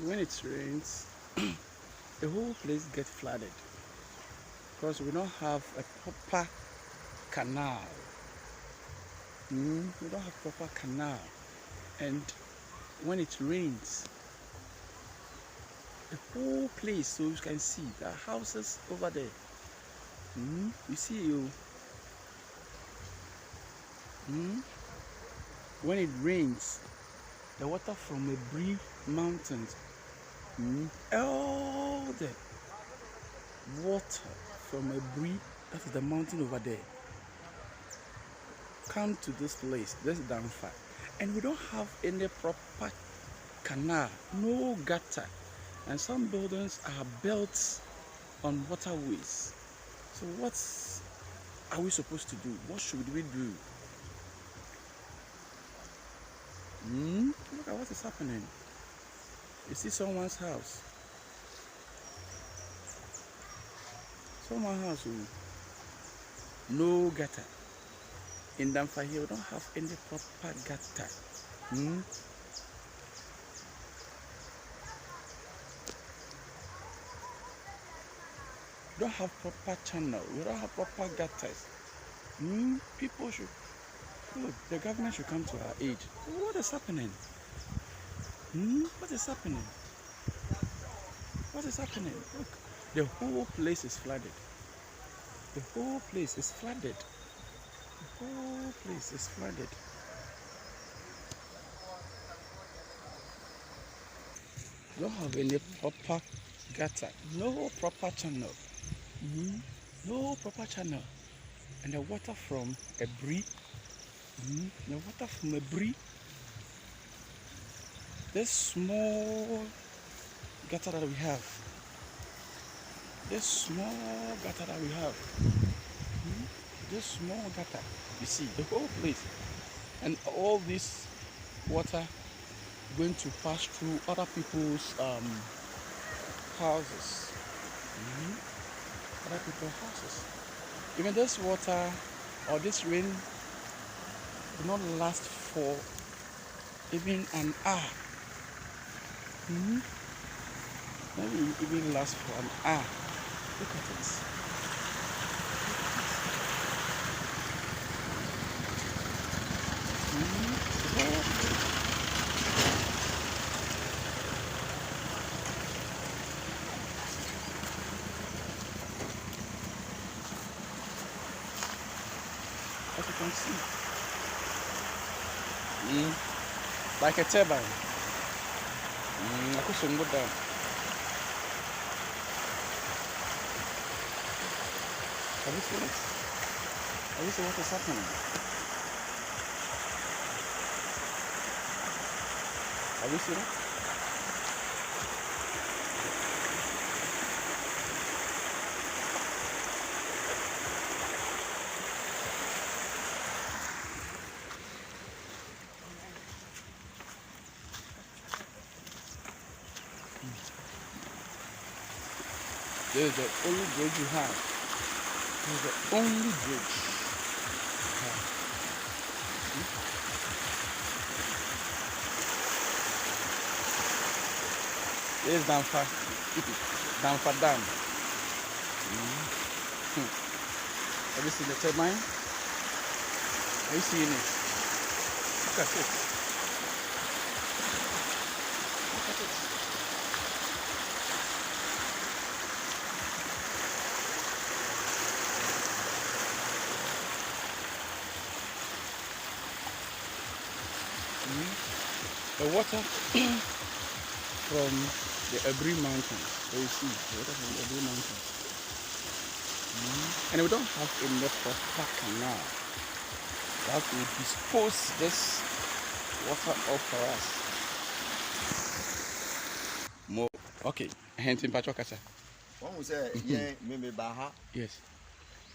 when it rains, the whole place gets flooded because we don't have a proper canal. We don't have proper canal, and when it rains, the whole place, so you can see the houses over there. You see you. When it rains, the water from Ebri mountains, all the water from Ebri, that is the mountain over there, come to this place, this Damfa, and we don't have any proper canal, no gutter, and some buildings are built on waterways. So what are we supposed to do? What should we do? Look at what is happening. You see someone's house. Someone's house with no gutter. In Damfa here, we don't have any proper gutter. We don't have proper channel. We don't have proper gutters. People should look. The government should come to our aid. What is happening? What is happening? What is happening? Look, the whole place is flooded. The whole place is flooded. The whole place is flooded. We don't have any proper gutter. No proper channel. No proper channel. And the water from Ebri. The water from Ebri. This small gutter that we have. This small gutter that we have. This small gutter. You see the whole place. And all this water going to pass through other people's houses. Other people's houses. Even this water or this rain will not last for even an hour. Maybe even last for an hour. Look at it. As you can see, like a turbine. I could soon go down. Have you seen it? Have you seen what is happening? Have you seen it? This is the only bridge you have. This is the only bridge you have. This is Damfa. Damfa Dam. Have you seen the turbine? Are you seeing it? Look at it. Look at it. The water from the Ebri mountains. So you see the water from the Ebri mountains. And we don't have enough proper canal. We have to dispose this water off for us. More okay. Hentin Pachokasa. One was a yeah, maybe Baha. Yes.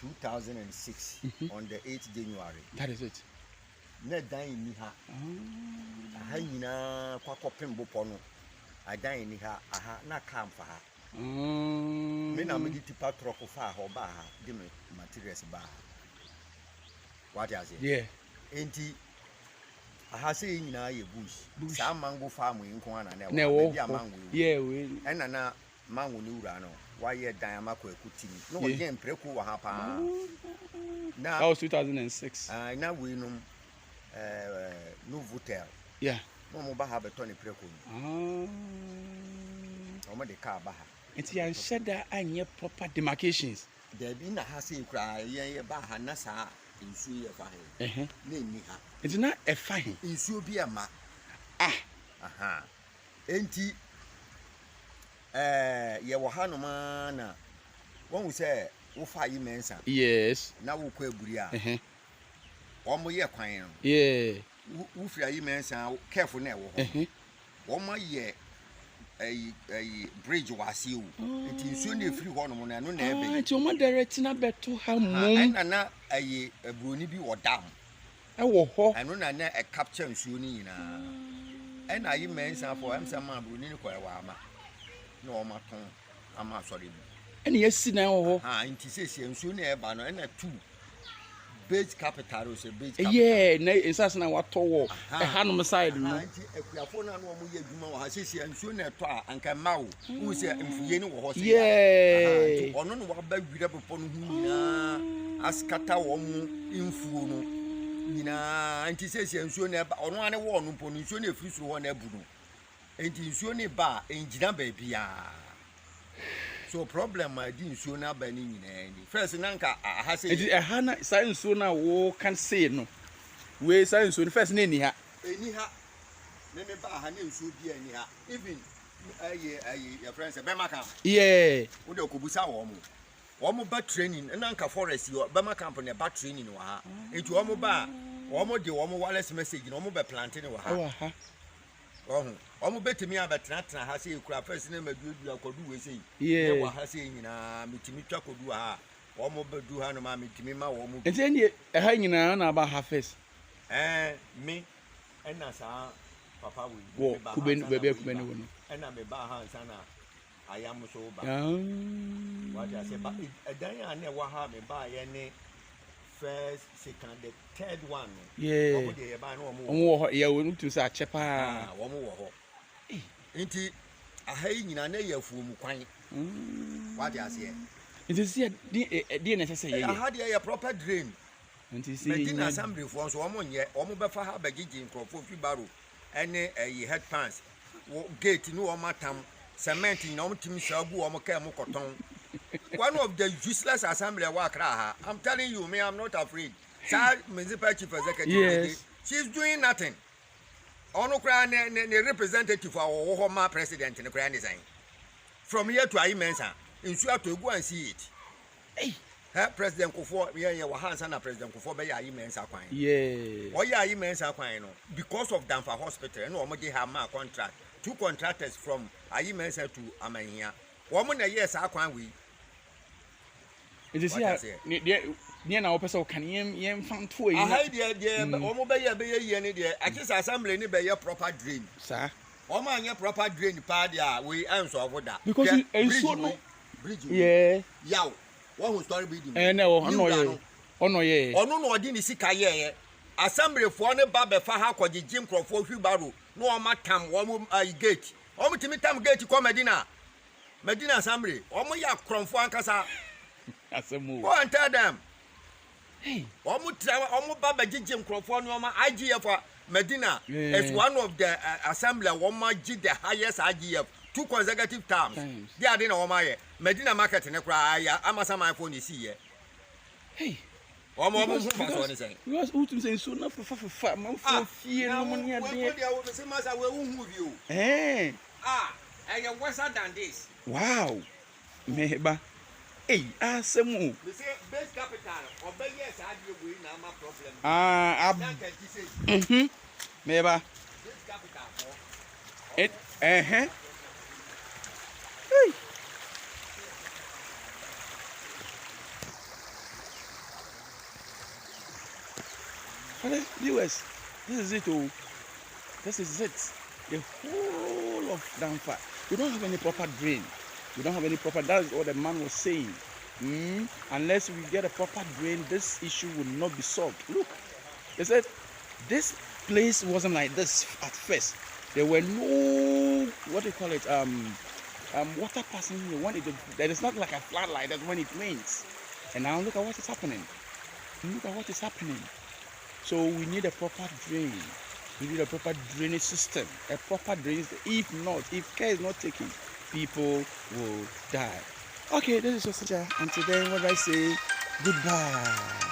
2006 on the 8th January. That is it. Ne dan ni ha. Aha nyina kwakopem bopo no. Adan ni ha, aha na camp ha. Me na me di tipa truck fa ha oba ha, di me materials ba ha. What you say? Yeah. Enti aha say nyina ye bush sa mango farm yi nko ana na na wo bi mango yeah we ena na mango ni wura no wa ye dan amako ekutim no wo ye mpreku wa ha pa na that was 2006 na we no Novotel yeah mo ba ha beto ne preku o mo de ka ba ha nti ya nhyeda anye proper demarcations there be na ha say kra ye ba ha na sa nsuo ye fa he na ni ha nti na e fa he nsuo bi ama aha enti ye wo ha no ma na won wu say wo fa yi mensa yes na wo kwa aburi a o mo ye kwan no yeah wo fira yi mensa careful na e wo ho wo mo ye bridge wasi o enti nsuo na efiri ho no mo na no na ebe nti o mo direct na beto ha mum na aburoni bi wo dam e wo ho eno na e capture nsuo ni nyina na yi mensa for am say ma aburoni ni kwa wa ama na o ma ton ama sori bi ene yesi na wo ho nti sesi nsuo na e ba no na two base capital o say base capital yeah na insase na wato wo e hanom side no nti ekuafo na no mo ye adwuma wo ha sesi nsuo na eto a anka ma wo wo say mfuye ni wo ho say yeah ono no wa ba wira bepo no hu nyina askata wo mu mfuo no nyina nti sesi nsuo na ba ono ane wo no mpo no nsuo na efiri suro ho na abu no nti nsuo ni ba enjina ba bia so problem ma di nsuo na ba ni nyina ni first nanka aha say nti e ha na sa nsuo na wo kan say no we sa nsuo ni first na eni ha me ba ha na nsuo bia eni ha even your friends be maka yeah wo de okobusa wo mo ba training nanka forest yo be maka camp na ba training wa ha enti wo mo ba wo mo de wo mo wireless message na wo mo be planting wa ha omo betimi abetena ha say kura first na maduadua kodu we say yeah wa ha say nyina mitimi twa kodu ha omo bedu ha no ma mitimi ma wo mo enti ene e ha nyina na ba ha first me ena sa papa we wo kubeni bebe kubeni wo no ena me ba ha sana ayam so ba wa ja say ba edan ya na wa ha me ba ye ne first second the third one yeah omo de ye ba na omo wo yeah wo ntu sa chepa omo wo ho nti ahai nyina na ye afuo mu kwan wa de ase nti see die na sese ye aha de ye proper drain nti see medina assembly for so omo be fa ha bagigi nkrofo fi baro ene head pans gate ni omo atam cement ni omo timi sagu omo ka mo koton one of the useless assembly wa kra ha I'm telling you me I'm not afraid sir municipal chief executive yes. She's doing nothing ono kra ne representative for wo ma president ne kra ne san from here to Ayimensa insu ato go and see it president Kofo ye wa hansa na president Kofo be Ayimensa kwan yeah o ye Ayimensa kwan no because of Danfa hospital no omo dey have ma contract two contractors from Ayimensa to Amahia womo na yes akwan we it is here near na opesa kan yem fanto yi aha de womo be ye ne de akisa assembly ni be ye proper drain sir womo anya proper drain pa dia we answer of that because enso no bridge yeah yaw one who story building na ono ye no odi ni sika ye assembly for ne ba be fa ha kogigi nkrofo hwibaro no o matam womo gate womo timi tam gate ko Medina assembly womo ya kromfo ankasa asemu go and tell them hey womo ba gigi nkrofo no ma IGF Medina is one of the assembly womo gi the highest IGF 2 consecutive terms they are na womo ye Medina market ne kra ya amasa my phone is here hey womo fa so ni say because utum say so na fa man fo fie no mo ne ade we dey say masa we hu view and you're worse than this. Wow. Meheba. Hey, asemu. They say base capital or be yes I do we na ma problem. Meheba. Base capital for it hey. Hello, viewers. This is it. Oh. This is it. The whole of Danfa. We don't have any proper drain. We don't have any proper. That's what the man was saying. Unless we get a proper drain, this issue will not be solved. Look, they said this place wasn't like this at first. There were no, what do you call it, water passing when there is not like a flood like that when it rains. And now look at what is happening. Look at what is happening. So we need a proper drain. We need a proper drainage system. A proper drainage. If not, if care is not taken, people will die. Okay, this is Josiah. Until then, what do I say? Goodbye.